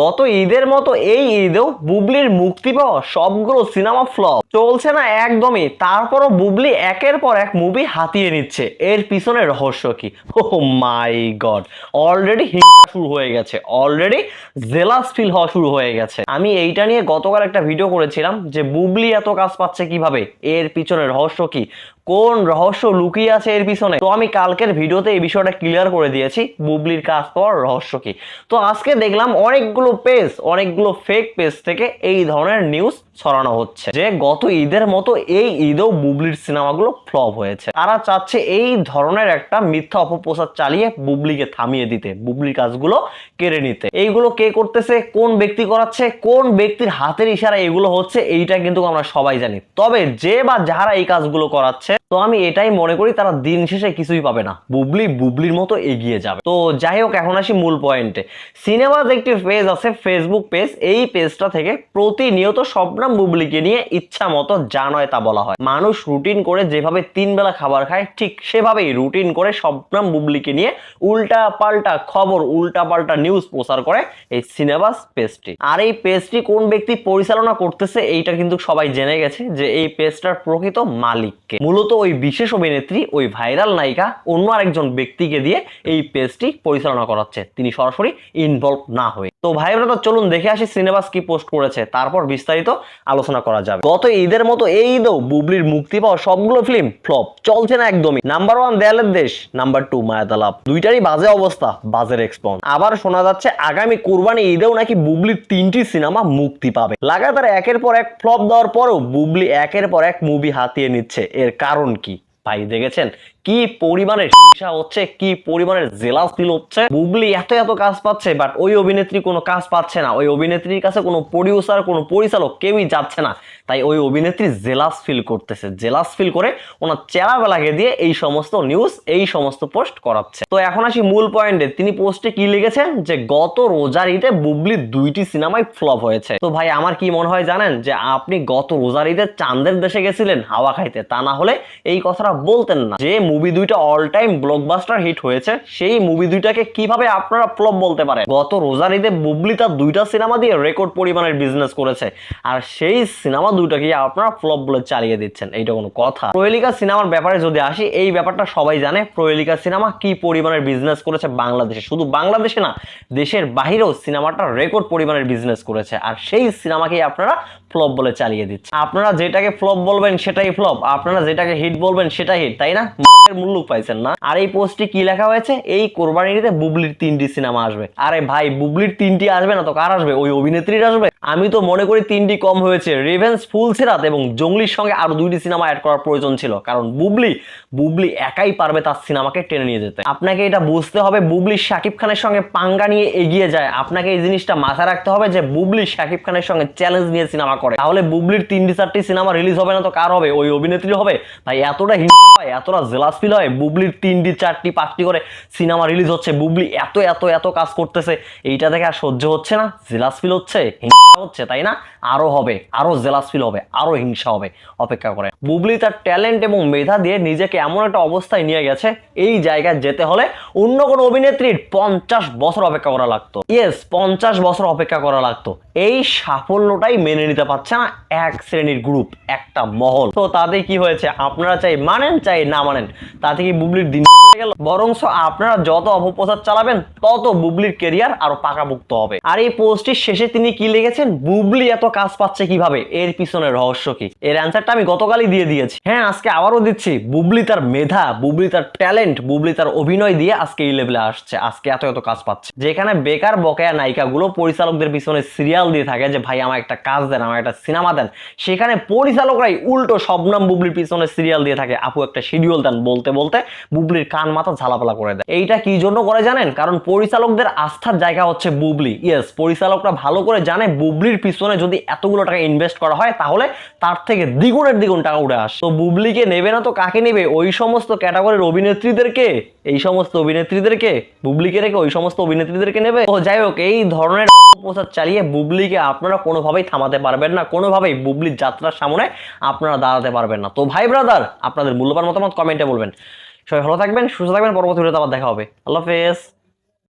গত ঈদের মতো এই ঈদেও বুবলির মুক্তি পাওয়া সবগুলো সিনেমা ফ্লপ চলছে না একদমই। তারপরও বুবলি একের পর এক মুভি হাতিয়ে নিচ্ছে, এর পিছনে রহস্য কি? ও মাই গড, অলরেডি হিংসা শুরু হয়ে গেছে, অলরেডি জেলাস ফিল হওয়া শুরু হয়ে গেছে। আমি এইটা নিয়ে গতকাল একটা ভিডিও করেছিলাম যে বুবলি এত কাজ পাচ্ছে কিভাবে, এর পিছনে রহস্য কি, কোন রহস্য লুকিয়ে আছে এর পিছনে। তো আমি কালকের ভিডিওতে এই বিষয়টা ক্লিয়ার করে দিয়েছি, বুবলির কাজ পাওয়ার রহস্য কি। তো আজকে দেখলাম অনেকগুলো পেজ, অনেকগুলো ফেক পেজ থেকে এই ধরনের নিউজ ছড়ানো হচ্ছে যে গত ঈদের মতো এই ঈদেও বুবলির সিনেমাগুলো ফ্লপ হয়েছে। তারা চাচ্ছে এই ধরনের একটা মিথ্যা অপপ্রচার চালিয়ে বুবলিকে থামিয়ে দিতে, বুবলির কাজগুলো কেড়ে নিতে। এইগুলো কে করতেছে, কোন ব্যক্তি করাচ্ছে, কোন ব্যক্তির হাতের ইশারা এগুলো হচ্ছে, এইটা কিন্তু আমরা সবাই জানি। তবে যে বা যারা এই কাজগুলো করাচ্ছে, তো আমি এটাই মনে করি তারা দিন শেষে কিছুই পাবে না, বুবলির মতো এগিয়ে যাবে। তো যাই হোক, এখন আসি মূল পয়েন্টে। সিনেমাজ একটি পেজ আছে, ফেসবুক পেজ। এই পেজটা থেকে প্রতিনিয়ত শবনম বুবলিকে নিয়ে ইচ্ছা মতো যা নয় তা বলা হয়। মানুষ রুটিন করে যেভাবে 3 বেলা খাবার খায়, ঠিক সেভাবেই রুটিন করে শবনম বুবলিকে নিয়ে উল্টা পাল্টা খবর, উল্টা পাল্টা নিউজ প্রচার করে এই সিনেমাজ পেজটি। আর এই পেজটি কোন ব্যক্তি পরিচালনা করতেছে এইটা কিন্তু সবাই জেনে গেছে, যে এই পেজটার প্রকৃত মালিককে। মূলত ওই বিশেষ অভিনেত্রী, ওই ভাইরাল নায়িকা অন্য আরেকজন ব্যক্তিকে দিয়ে এই পেজটি পরিচালনা করাচ্ছে, তিনি সরাসরি ইনভলভ না হয়ে। তো ভাই ব্রাদার, চলুন দেখে আসি সিনেমাস কি পোস্ট করেছে, তারপর বিস্তারিত আলোচনা করা যাবে। গত ঈদের মতো এই ঈদেও বুবলির মুক্তি পাওয়া সবগুলো ফিল্ম ফ্লপ চলছে না একদমই। নাম্বার 1 দেয়ালের দেশ, নাম্বার 2 মায়াতালাপ, দুইটারই বাজে অবস্থা, বাজে রেসপন্স। আবার শোনা যাচ্ছে আগামী কুরবানি ঈদেও নাকি বুবলির 3টি সিনেমা মুক্তি পাবে। লাগাতার একের পর এক ফ্লপ দেওয়ার পরেও বুবলি একের পর এক মুভি হাতিয়ে নিচ্ছে, এর কারণ কি ভাই? দেখেছেন কি পরিমাণের হিংসা হচ্ছে, কি পরিমাণের জেলাস ফিল হচ্ছে। বুবলি এত এত কাজ পাচ্ছে, বাট ওই অভিনেত্রী কোনো কাজ পাচ্ছে না। ওই অভিনেত্রীর কাছে কোনো প্রডিউসার, কোনো পরিচালক কেউই যাচ্ছে না। তাই ওই অভিনেত্রী জেলাস ফিল করতেছে, জেলাস ফিল করে ওনার চেহারাবেলাকে দিয়ে এই সমস্ত নিউজ, এই সমস্ত পোস্ট করাচ্ছে। তো এখন আসি মূল পয়েন্টে। তিনি পোস্টে কি লিখেছেন, যে গত রোজার ঈদে বুবলির 2টি সিনেমাই ফ্লপ হয়েছে। তো ভাই আমার কি মনে হয় জানেন, যে আপনি গত রোজার ঈদে চাঁদের দেশে গেছিলেন হাওয়া খাইতে, তা না হলে এই কথাটা বলতেন না। যে মুভি দুইটা অল টাইম ব্লকবাস্টার হিট হয়েছে, সেই মুভি দুইটাকে কিভাবে আপনারা ফ্লপ বলতে পারেন? গত রোজার ঈদে বুবলি তার 2টা সিনেমা দিয়ে রেকর্ড পরিমাণের বিজনেস করেছে, আর সেই সিনেমা দুইটাকে আপনারা ফ্লপ বলে চালিয়ে দিচ্ছেন, এইটা কোনো কথা? প্রহেলিকা সিনেমার ব্যাপারে যদি আসি, এই ব্যাপারটা সবাই জানে। প্রহেলিকা সিনেমা কি পরিমাণের বিজনেস করেছে বাংলাদেশে, শুধু বাংলাদেশে না, দেশের বাহিরেও সিনেমাটা রেকর্ড পরিমাণের বিজনেস করেছে, আর সেই সিনেমাকেই আপনারা ফ্লপ বলে চালিয়ে দিচ্ছেন। আপনারা যেটাকে ফ্লপ বলবেন সেটাই ফ্লপ, আপনারা যেটাকে হিট বলবেন সেটাই হিট, তাই না? মূল্য পাইছেন না। আর এই পোস্টে কি লেখা হয়েছে, এই কোরবানিতে বুবলির 3টি সিনেমা আসবে। আরে ভাই, বুবলির 3টি আসবে না তো কার আসবে? ওই অভিনেত্রীর আসবে। আমি তো মনে করি 3টি কম হয়েছে। রিভেঞ্জ, ফুলসিরাত এবং জঙ্গলির সঙ্গে আরো 2টি সিনেমা অ্যাড করার প্রয়োজন ছিল, কারণ বুবলি একাই পারবে তার সিনেমাকে টেনে নিয়ে যেতে। আপনাকে এটা বুঝতে হবে, বুবলি শাকিব খানের সঙ্গে পাঙ্গা নিয়ে এগিয়ে যায়। আপনাকে এই জিনিসটা মাথায় রাখতে হবে যে বুবলি শাকিব খানের সঙ্গে চ্যালেঞ্জ নিয়ে সিনেমা করে, তাহলে বুবলির 3টি 4টি সিনেমা রিলিজ হবে না তো কার হবে? ওই অভিনেত্রীর হবে। ভাই এতটা হিংসা হয়, এতটা জেলাস ফিল হয়, বুবলির 3টি 4টি 5টি করে সিনেমা রিলিজ হচ্ছে, বুবলি এত এত এত কাজ করতেছে, এইটা থেকে আর সহ্য হচ্ছে না, জেলাস ফিল হচ্ছে, হিংসা হচ্ছে, তাই না? আরো হবে, আরো জেলাস ফিল হবে, আরো হিংসা হবে, অপেক্ষা করে। বুবলি তার ট্যালেন্ট এবং মেধা দিয়ে নিজেকে এমন একটা অবস্থায় নিয়ে গেছে, এই জায়গায় যেতে হলে অন্য কোনো অভিনেত্রীর 50 বছর অপেক্ষা করা লাগতো। ইয়েস, 50 বছর অপেক্ষা করা লাগতো। এই সাফল্যটাই মেনে নিতে পারছে না এক শ্রেণীর গ্রুপ, একটা মহল। তো তাতে কি হয়েছে, আপনারা চাই মানেন চাই না মানেন, তাতে কি বুবলির দিন হয়ে গেল? বরংস আপনারা যত অপপ্রচার চালাবেন, তত বুবলির কেরিয়ার আরো পাকাপোক্ত হবে। আর এই পোস্টের শেষে তিনি কি লিখেছেন, বুবলি এত কাজ পাচ্ছে কিভাবে, এর পিছনে রহস্য কি? এর অ্যান্সারটা আমি গতকালই দিয়ে দিয়েছি। হ্যাঁ, আজকে আবারও দিচ্ছি। বুবলি তার মেধা, বুবলি তার ট্যালেন্ট, বুবলি তার অভিনয় দিয়ে আজকে এই লেভেলে আসছে, আজকে এত এত কাজ পাচ্ছে। যেখানে বেকার বকেয়া নায়িকাগুলো পরিচালকদের পিছনে সিরিয়াল দিয়ে থাকে যে ভাই আমার একটা কাজ দেন, আমার একটা সিনেমা দেন, সেখানে পরিচালকরাই উল্টো শবনম বুবলির পিছনে সিরিয়াল দিয়ে থাকে, আপু একটা শিডিউল দেন, বলতে বলতে বুবলির কান মাথা ঝালাপালা করে দেয়। এইটা কি জন্য করে জানেন? কারণ পরিচালকদের আস্থার জায়গা হচ্ছে বুবলি। ইয়েস, পরিচালকরা ভালো করে জানে বুবলির পিছনে যদি এতগুলো টাকা ইনভেস্ট করা হয়, তাহলে তার থেকে দ্বিগুণের দ্বিগুণ টাকা উঠে আসে। তো বুবলিকে নেবে না তো কাকে নেবে? ওই সমস্ত ক্যাটাগরির অভিনেত্রীদেরকে, এই সমস্ত অভিনেত্রীদেরকে। বুবলিকে রেখে ওই সমস্ত অভিনেত্রীদেরকে নেবে। তো যাই হোক, এই ধরনের অপপ্রচার চালিয়ে বুবলিকে আপনারা কোনোভাবেই থামাতে পারবেন না, কোনোভাবেই বুবলির যাত্রার সামনে আপনারা দাঁড়াতে পারবেন না। তো ভাই ব্রাদার, আপনাদের মূল্যবান মতামত কমেন্টে বলবেন। সবাই ভালো থাকবেন, সুস্থ থাকবেন, পরবর্তী ভিডিওতে আবার দেখা হবে। আল্লাহ হাফেজ।